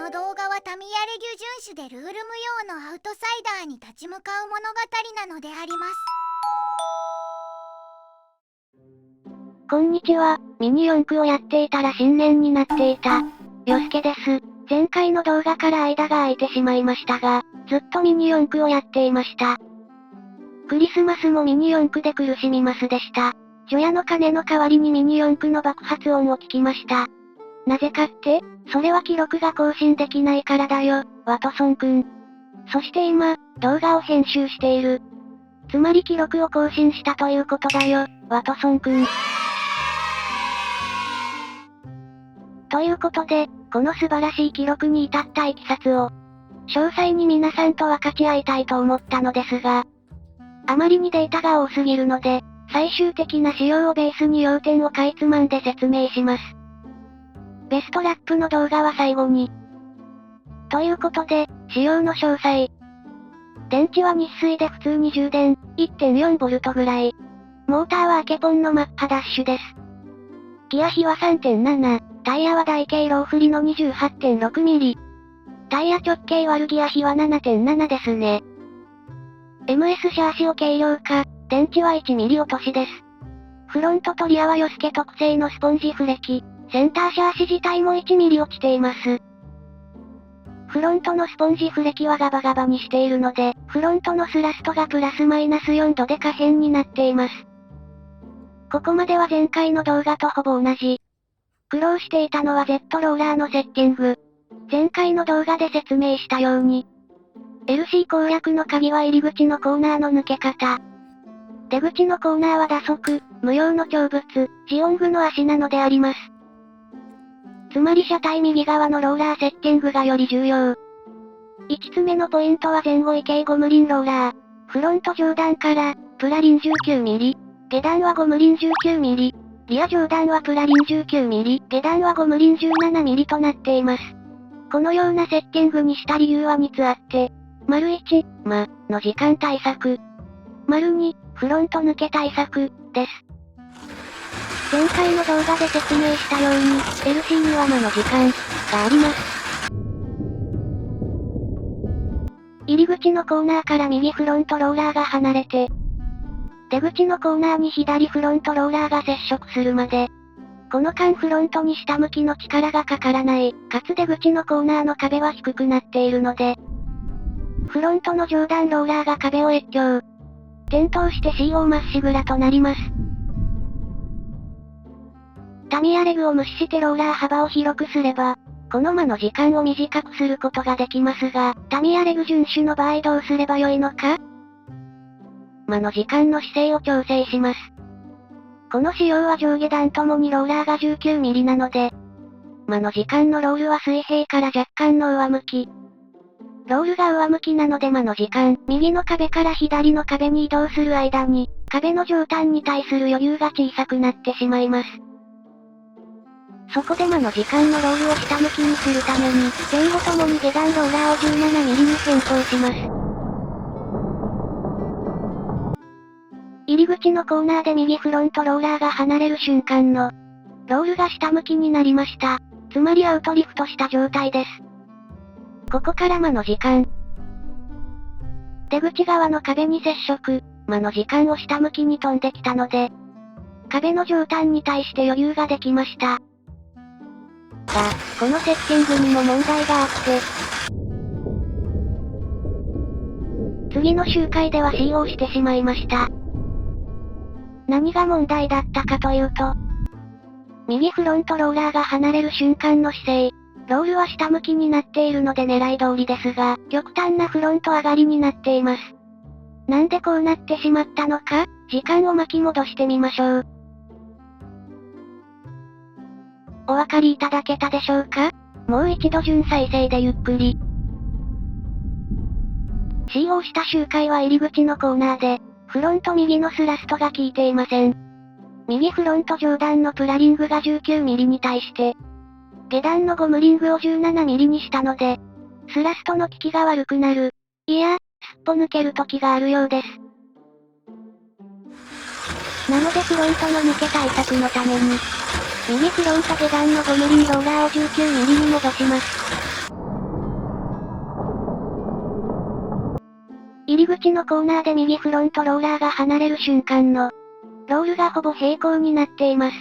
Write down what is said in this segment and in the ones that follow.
の動画はタミヤレギュ遵守でルール無用のアウトサイダーに立ち向かう物語なのであります。こんにちは、ミニ四駆をやっていたら新年になっていた。よすけです。前回の動画から間が空いてしまいましたが、ずっとミニ四駆をやっていました。クリスマスもミニ四駆で苦しみますでした。除夜の鐘の代わりにミニ四駆の爆発音を聞きました。なぜかって？それは記録が更新できないからだよ、ワトソンくん。そして今、動画を編集している。つまり記録を更新したということだよ、ワトソンくん。ということで、この素晴らしい記録に至ったいきさつを、詳細に皆さんと分かち合いたいと思ったのですが、あまりにデータが多すぎるので、最終的な仕様をベースに要点をかいつまんで説明します。ベストラップの動画は最後に。ということで、仕様の詳細。電池は日水で普通に充電、1.4V ぐらい。モーターはアケポンのマッハダッシュです。ギア比は 3.7、タイヤは大径ロー振りの 28.6mm。タイヤ直径割るギア比は 7.7 ですね。MS シャーシを軽量化、電池は 1mm 落としです。フロントとリアはヨスケ特製のスポンジフレキ、センターシャーシ自体も 1mm 落ちています。フロントのスポンジフレキはガバガバにしているので、フロントのスラストがプラスマイナス4度で可変になっています。ここまでは前回の動画とほぼ同じ。苦労していたのは Z ローラーのセッティング。前回の動画で説明したように、LC 攻略の鍵は入り口のコーナーの抜け方。出口のコーナーは打足、無用の長物、ジオングの足なのであります。つまり車体右側のローラーセッティングがより重要。5つ目のポイントは前後異形ゴムリンローラー。フロント上段から、プラリン 19mm。下段はゴムリン 19mm。リア上段はプラリン 19mm。下段はゴムリン 17mm となっています。このようなセッティングにした理由は2つあって、1、の時間対策。2、フロント抜け対策、です。前回の動画で説明したように、LC にはの時間、があります。入り口のコーナーから右フロントローラーが離れて、出口のコーナーに左フロントローラーが接触するまで、この間フロントに下向きの力がかからない、かつ出口のコーナーの壁は低くなっているので、フロントの上段ローラーが壁を越境。転倒して CO まっしぐらとなります。タミヤレグを無視してローラー幅を広くすれば、この間の時間を短くすることができますが、タミヤレグ遵守の場合どうすればよいのか？間の時間の姿勢を調整します。この仕様は上下段ともにローラーが 19mm なので、間の時間のロールは水平から若干の上向き。ロールが上向きなので間の時間、右の壁から左の壁に移動する間に、壁の上端に対する余裕が小さくなってしまいます。そこで間の時間のロールを下向きにするために、前後ともに下段ローラーを 17mm に変更します。入り口のコーナーで右フロントローラーが離れる瞬間の、ロールが下向きになりました。つまりアウトリフトした状態です。ここから間の時間。出口側の壁に接触、間の時間を下向きに飛んできたので、壁の上端に対して余裕ができました。が、このセッティングにも問題があって、次の周回では CO してしまいました。何が問題だったかというと、右フロントローラーが離れる瞬間の姿勢、ロールは下向きになっているので狙い通りですが、極端なフロント上がりになっています。なんでこうなってしまったのか、時間を巻き戻してみましょう。お分かりいただけたでしょうか？もう一度順再生でゆっくり。CO した周回は入り口のコーナーで、フロント右のスラストが効いていません。右フロント上段のプラリングが 19mm に対して、下段のゴムリングを 17mm にしたので、スラストの効きが悪くなる。いや、すっぽ抜ける時があるようです。なのでフロントの抜け対策のために、右フロント下段のゴムリンローラーを 19mm に戻します。口のコーナーで右フロントローラーが離れる瞬間の、ロールがほぼ平行になっています。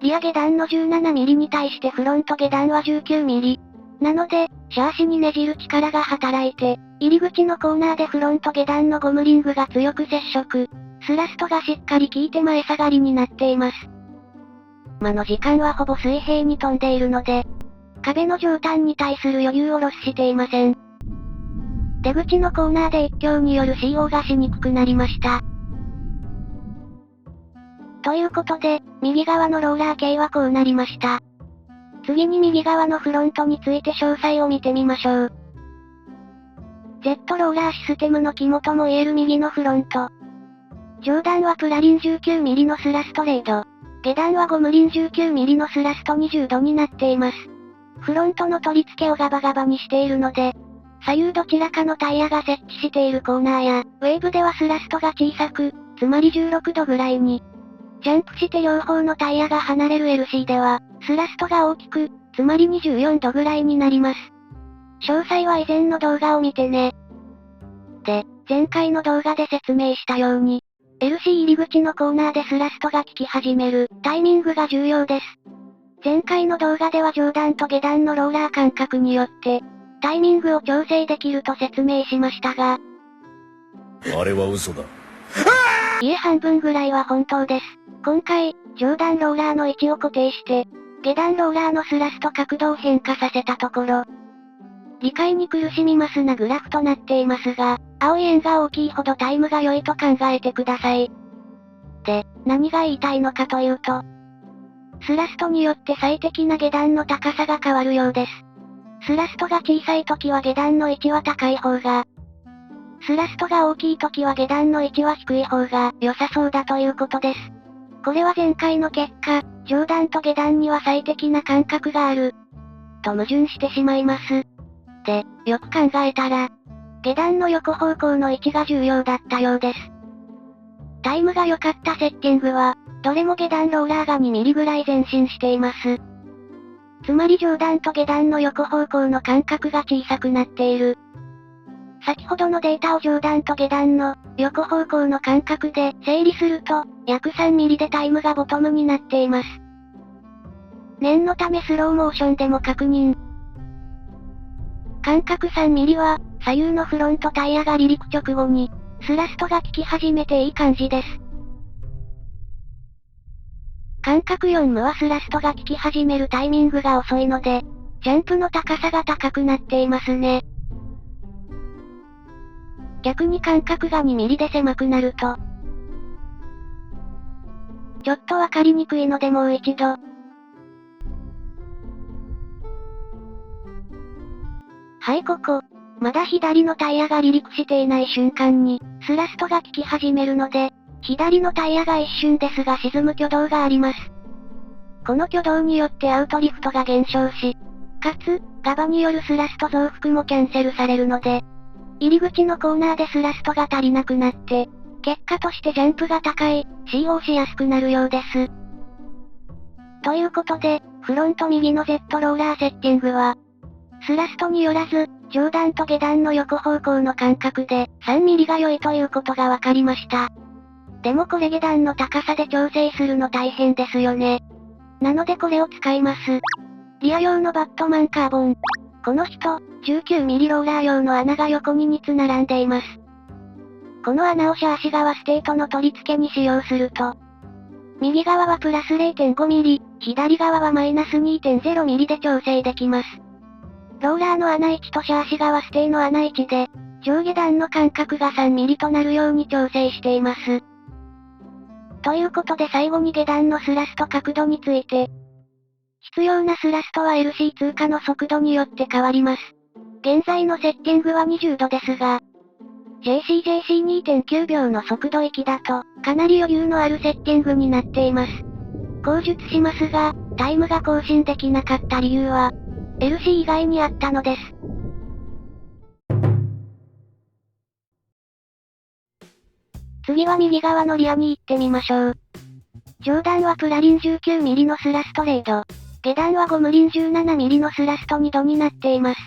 リア下段の 17mm に対してフロント下段は 19mm。なので、シャーシにねじる力が働いて、入り口のコーナーでフロント下段のゴムリングが強く接触。スラストがしっかり効いて前下がりになっています。間の時間はほぼ水平に飛んでいるので、壁の上端に対する余裕をロスしていません。出口のコーナーで一強による CO がしにくくなりました。ということで、右側のローラー系はこうなりました。次に右側のフロントについて詳細を見てみましょう。Z ローラーシステムの肝とも言える右のフロント。上段はプラリン 19mm のスラストレード。下段はゴムリン 19mm のスラスト20度になっています。フロントの取り付けをガバガバにしているので、左右どちらかのタイヤが設置しているコーナーや、ウェーブではスラストが小さく、つまり16度ぐらいに。ジャンプして両方のタイヤが離れる LC では、スラストが大きく、つまり24度ぐらいになります。詳細は以前の動画を見てね。で、前回の動画で説明したように、LC 入り口のコーナーでスラストが効き始める、タイミングが重要です。前回の動画では上段と下段のローラー間隔によって、タイミングを調整できると説明しましたが、あれは嘘だ。いえ半分ぐらいは本当です。今回、上段ローラーの位置を固定して、下段ローラーのスラスト角度を変化させたところ、理解に苦しみますなグラフとなっていますが、青い円が大きいほどタイムが良いと考えてください。で、何が言いたいのかというと、スラストによって最適な下段の高さが変わるようです。スラストが小さい時は下段の位置は高い方が、スラストが大きい時は下段の位置は低い方が良さそうだということです。これは前回の結果、上段と下段には最適な間隔がある、と矛盾してしまいます。で、よく考えたら、下段の横方向の位置が重要だったようです。タイムが良かったセッティングは、どれも下段ローラーが2ミリぐらい前進しています。つまり上段と下段の横方向の間隔が小さくなっている。先ほどのデータを上段と下段の横方向の間隔で整理すると、約3ミリでタイムがボトムになっています。念のためスローモーションでも確認。間隔3ミリは、左右のフロントタイヤが離陸直後に、スラストが効き始めていい感じです。間隔4無はスラストが効き始めるタイミングが遅いので、ジャンプの高さが高くなっていますね。逆に間隔が2ミリで狭くなると、ちょっとわかりにくいのでもう一度。はいここ。まだ左のタイヤが離陸していない瞬間に、スラストが効き始めるので、左のタイヤが一瞬ですが沈む挙動があります。この挙動によってアウトリフトが減少し、かつ、ガバによるスラスト増幅もキャンセルされるので、入り口のコーナーでスラストが足りなくなって、結果としてジャンプが高い、CO しやすくなるようです。ということで、フロント右の Z ローラーセッティングは、スラストによらず、上段と下段の横方向の間隔で3ミリが良いということが分かりました。でもこれ下段の高さで調整するの大変ですよね。なのでこれを使います。リア用のバットマンカーボン。この人、19ミリローラー用の穴が横に2つ並んでいます。この穴をシャーシ側ステートの取り付けに使用すると、右側はプラス0.5ミリ、左側はマイナス2.0ミリで調整できます。ローラーの穴位置とシャーシ側ステーの穴位置で、上下段の間隔が3ミリとなるように調整しています。ということで最後に下段のスラスト角度について。必要なスラストは LC 通過の速度によって変わります。現在のセッティングは20度ですが、JCJC2.9 秒の速度域だと、かなり余裕のあるセッティングになっています。口述しますが、タイムが更新できなかった理由は、LC 以外にあったのです。次は右側のリアに行ってみましょう。上段はプラリン 19mm のスラストレード。下段はゴムリン 17mm のスラスト2度になっています。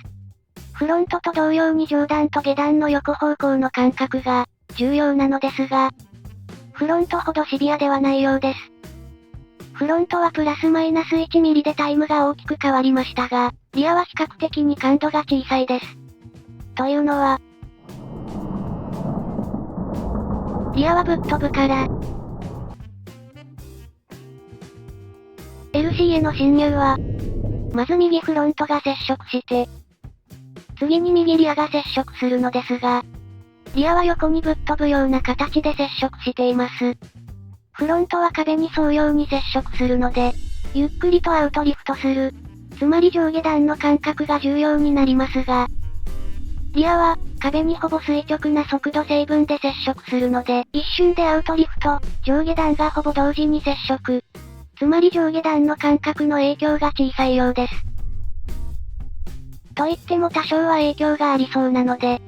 フロントと同様に上段と下段の横方向の間隔が重要なのですが、フロントほどシビアではないようです。フロントはプラスマイナス1ミリでタイムが大きく変わりましたが、リアは比較的に感度が小さいです。というのは、リアはぶっ飛ぶから。LC への侵入は、まず右フロントが接触して、次に右リアが接触するのですが、リアは横にぶっ飛ぶような形で接触しています。フロントは壁に沿うように接触するので、ゆっくりとアウトリフトする。つまり上下段の間隔が重要になりますが、リアは壁にほぼ垂直な速度成分で接触するので、一瞬でアウトリフト、上下段がほぼ同時に接触。つまり上下段の間隔の影響が小さいようです。と言っても多少は影響がありそうなので、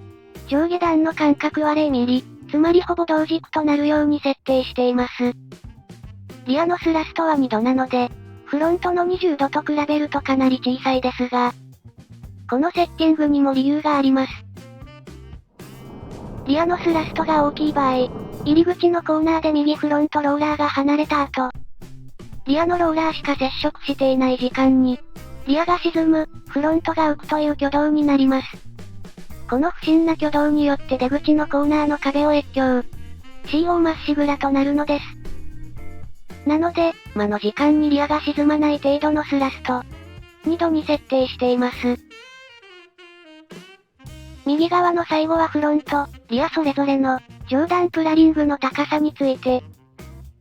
上下段の間隔は0ミリ、つまりほぼ同軸となるように設定しています。リアのスラストは2度なので、フロントの20度と比べるとかなり小さいですが、このセッティングにも理由があります。リアのスラストが大きい場合、入り口のコーナーで右フロントローラーが離れた後、リアのローラーしか接触していない時間に、リアが沈む、フロントが浮くという挙動になります。この不審な挙動によって出口のコーナーの壁を越境。CO まっしぐらとなるのです。なので、間の時間にリアが沈まない程度のスラスト。2度に設定しています。右側の最後はフロント、リアそれぞれの上段プラリングの高さについて。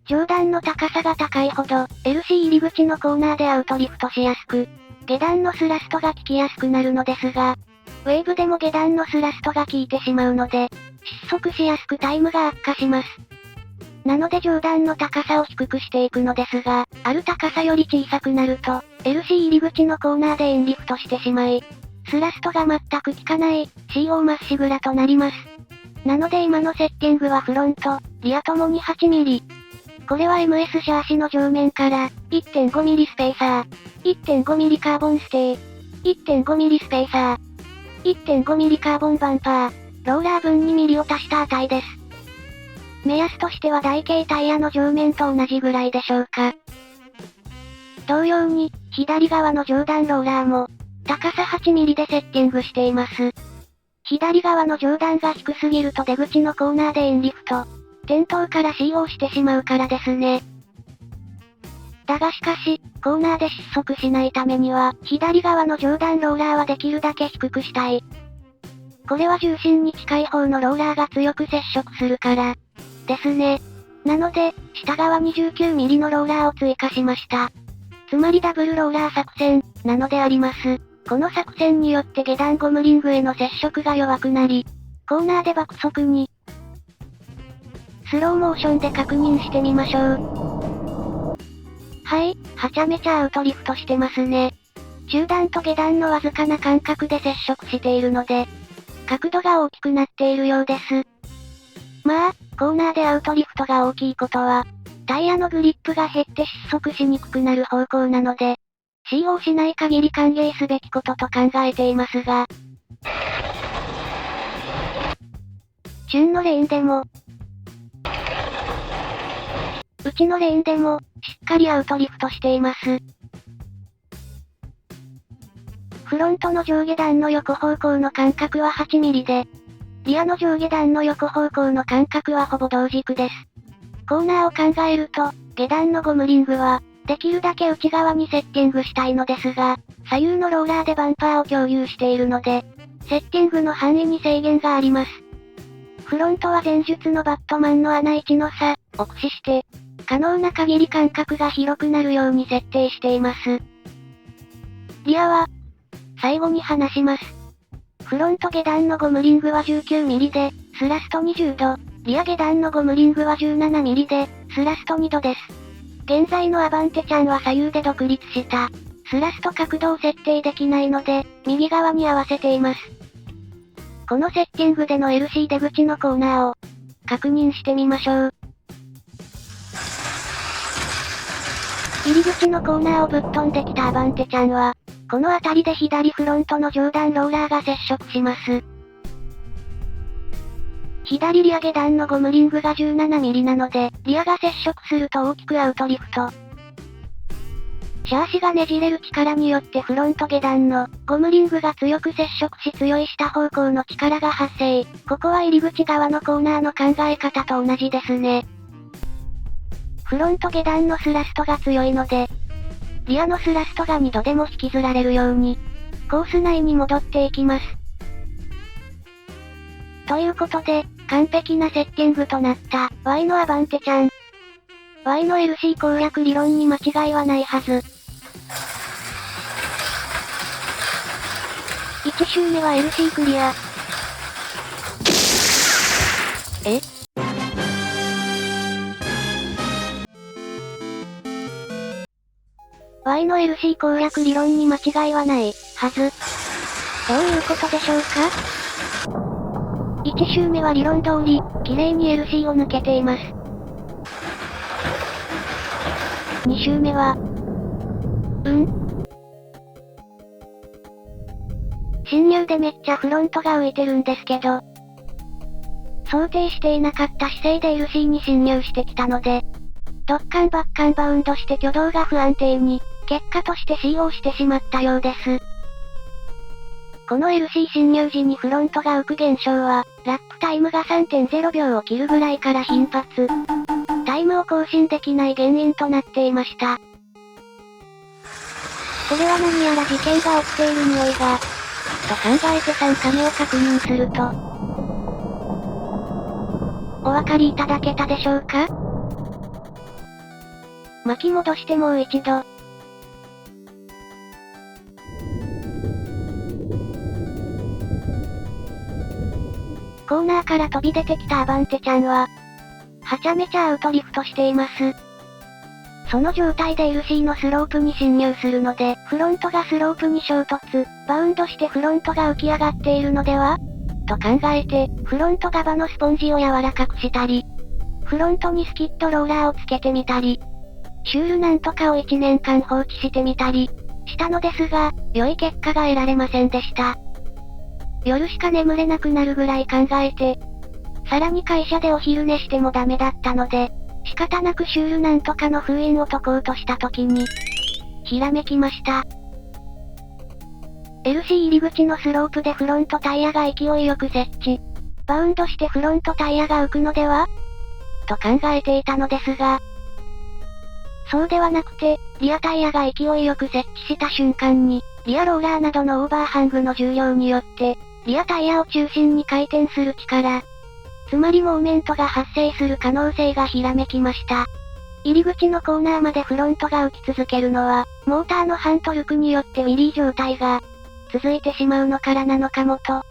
上段の高さが高いほど、LC 入り口のコーナーでアウトリフトしやすく、下段のスラストが効きやすくなるのですが、ウェーブでも下段のスラストが効いてしまうので、失速しやすくタイムが悪化します。なので上段の高さを低くしていくのですが、ある高さより小さくなると、LC 入り口のコーナーでエンリフトしてしまい、スラストが全く効かない、CO まっしぐらとなります。なので今のセッティングはフロント、リアともに8ミリ。これは MS シャーシの上面から、1.5 ミリスペーサー、1.5 ミリカーボンステー、1.5 ミリスペーサー、1.5 ミリカーボンバンパー、ローラー分2ミリを足した値です。目安としては台形タイヤの上面と同じぐらいでしょうか。同様に、左側の上段ローラーも、高さ8ミリでセッティングしています。左側の上段が低すぎると出口のコーナーでエンリフト、転倒から CO してしまうからですね。だがしかし、コーナーで失速しないためには、左側の上段ローラーはできるだけ低くしたい。これは重心に近い方のローラーが強く接触するから、ですね。なので、下側に19ミリのローラーを追加しました。つまりダブルローラー作戦、なのであります。この作戦によって下段ゴムリングへの接触が弱くなり、コーナーで爆速に、スローモーションで確認してみましょう。はい、はちゃめちゃアウトリフトしてますね。中段と下段のわずかな間隔で接触しているので、角度が大きくなっているようです。まあ、コーナーでアウトリフトが大きいことは、タイヤのグリップが減って失速しにくくなる方向なので、CO しない限り歓迎すべきことと考えていますが、中のレーンでも、内のレーンでも、しっかりアウトリフトしています。フロントの上下段の横方向の間隔は8ミリで、リアの上下段の横方向の間隔はほぼ同軸です。コーナーを考えると、下段のゴムリングは、できるだけ内側にセッティングしたいのですが、左右のローラーでバンパーを共有しているので、セッティングの範囲に制限があります。フロントは前述のバットマンの穴位置の差を駆使して、可能な限り間隔が広くなるように設定しています。リアは、最後に話します。フロント下段のゴムリングは19ミリで、スラスト20度、リア下段のゴムリングは17ミリで、スラスト2度です。現在のアバンテちゃんは左右で独立した、スラスト角度を設定できないので、右側に合わせています。このセッティングでの LC 出口のコーナーを、確認してみましょう。入り口のコーナーをぶっ飛んできたアバンテちゃんは、この辺りで左フロントの上段ローラーが接触します。左リア下段のゴムリングが 17mm なので、リアが接触すると大きくアウトリフト。シャーシがねじれる力によってフロント下段のゴムリングが強く接触し強い下方向の力が発生。ここは入り口側のコーナーの考え方と同じですね。フロント下段のスラストが強いので、リアのスラストが2度でも引きずられるように、コース内に戻っていきます。ということで、完璧なセッティングとなった Y のアバンテちゃん。Y の LC 攻略理論に間違いはないはず。1周目は LC クリア。え？Y の LC 攻略理論に間違いはないはず。どういうことでしょうか？1周目は理論通り、綺麗に LC を抜けています。2周目は、侵入でめっちゃフロントが浮いてるんですけど、想定していなかった姿勢で LC に侵入してきたので、ドッカンバッカンバウンドして挙動が不安定に、結果として CO してしまったようです。この LC 侵入時にフロントが浮く現象は、ラップタイムが 3.0 秒を切るぐらいから頻発。タイムを更新できない原因となっていました。これは何やら事件が起きている匂いが、と考えて3カメを確認すると、お分かりいただけたでしょうか？巻き戻してもう一度。コーナーから飛び出てきたアバンテちゃんは、はちゃめちゃアウトリフトしています。その状態で LC のスロープに侵入するので、フロントがスロープに衝突、バウンドしてフロントが浮き上がっているのではと考えて、フロント側のスポンジを柔らかくしたり、フロントにスキットローラーをつけてみたり、シュールなんとかを1年間放置してみたり、したのですが、良い結果が得られませんでした。夜しか眠れなくなるぐらい考えて、さらに会社でお昼寝してもダメだったので、仕方なくシュールなんとかの封印を解こうとした時に、ひらめきました。LC 入り口のスロープでフロントタイヤが勢いよく設置。バウンドしてフロントタイヤが浮くのではと考えていたのですが、そうではなくて、リアタイヤが勢いよく設置した瞬間に、リアローラーなどのオーバーハングの重量によって、リアタイヤを中心に回転する力、つまりモーメントが発生する可能性がひらめきました。入り口のコーナーまでフロントが浮き続けるのは、モーターの反トルクによってウィリー状態が続いてしまうのからなのかもと。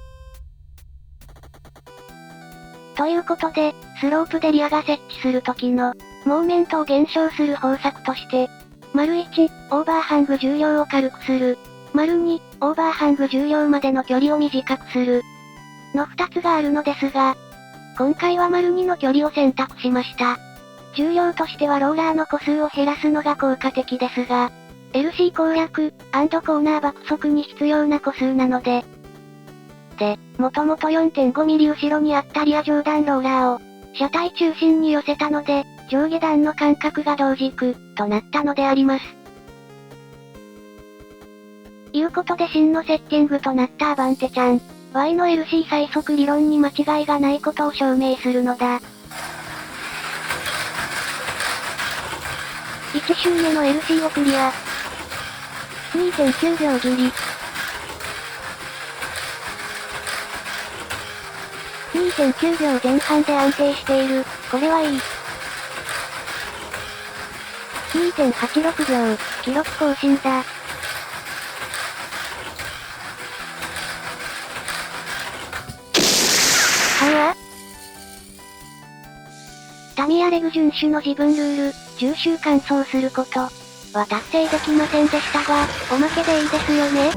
ということで、スロープでリアが設置する時の、モーメントを減少する方策として、1、オーバーハング重量を軽くする。2、オーバーハング重量までの距離を短くする。の2つがあるのですが、今回は2の距離を選択しました。重量としてはローラーの個数を減らすのが効果的ですが、LC 攻略、&コーナー爆速に必要な個数なので、もともと 4.5mm 後ろにあったリア上段ローラーを、車体中心に寄せたので、上下段の間隔が同軸、となったのであります。いうことで真のセッティングとなったアバンテちゃん、Y の LC 最速理論に間違いがないことを証明するのだ。1周目の LC をクリア。2.9 秒切り。2.9 秒前半で安定している。これはいい。2.86 秒、記録更新だ。タミヤレグ遵守の自分ルール、10周完走することは達成できませんでしたが、おまけでいいですよね。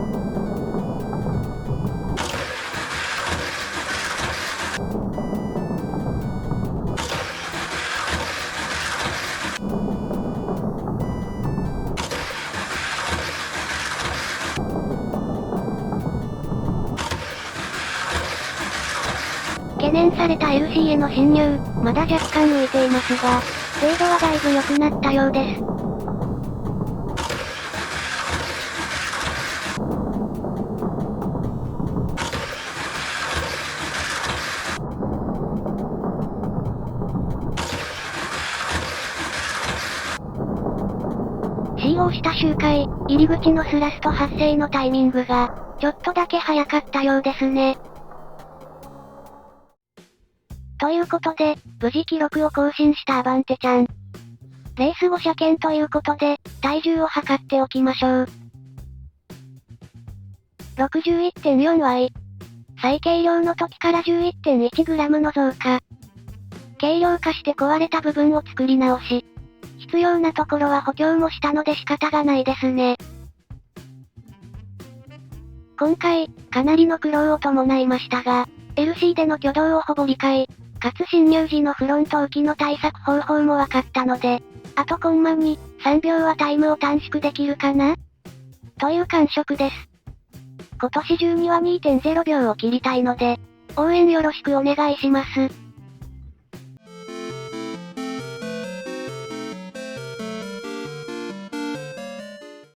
念された LC への侵入、まだ若干浮いていますが、精度はだいぶ良くなったようです。使用した周回、入り口のスラスト発生のタイミングが、ちょっとだけ早かったようですね。ということで、無事記録を更新したアバンテちゃん。レース後車検ということで、体重を測っておきましょう。61.4Y。最軽量の時から 11.1g の増加。軽量化して壊れた部分を作り直し。必要なところは補強もしたので仕方がないですね。今回、かなりの苦労を伴いましたが、LC での挙動をほぼ理解、かつ侵入時のフロント浮きの対策方法も分かったので、あとコンマに3秒はタイムを短縮できるかなという感触です。今年中には 2.0 秒を切りたいので、応援よろしくお願いします。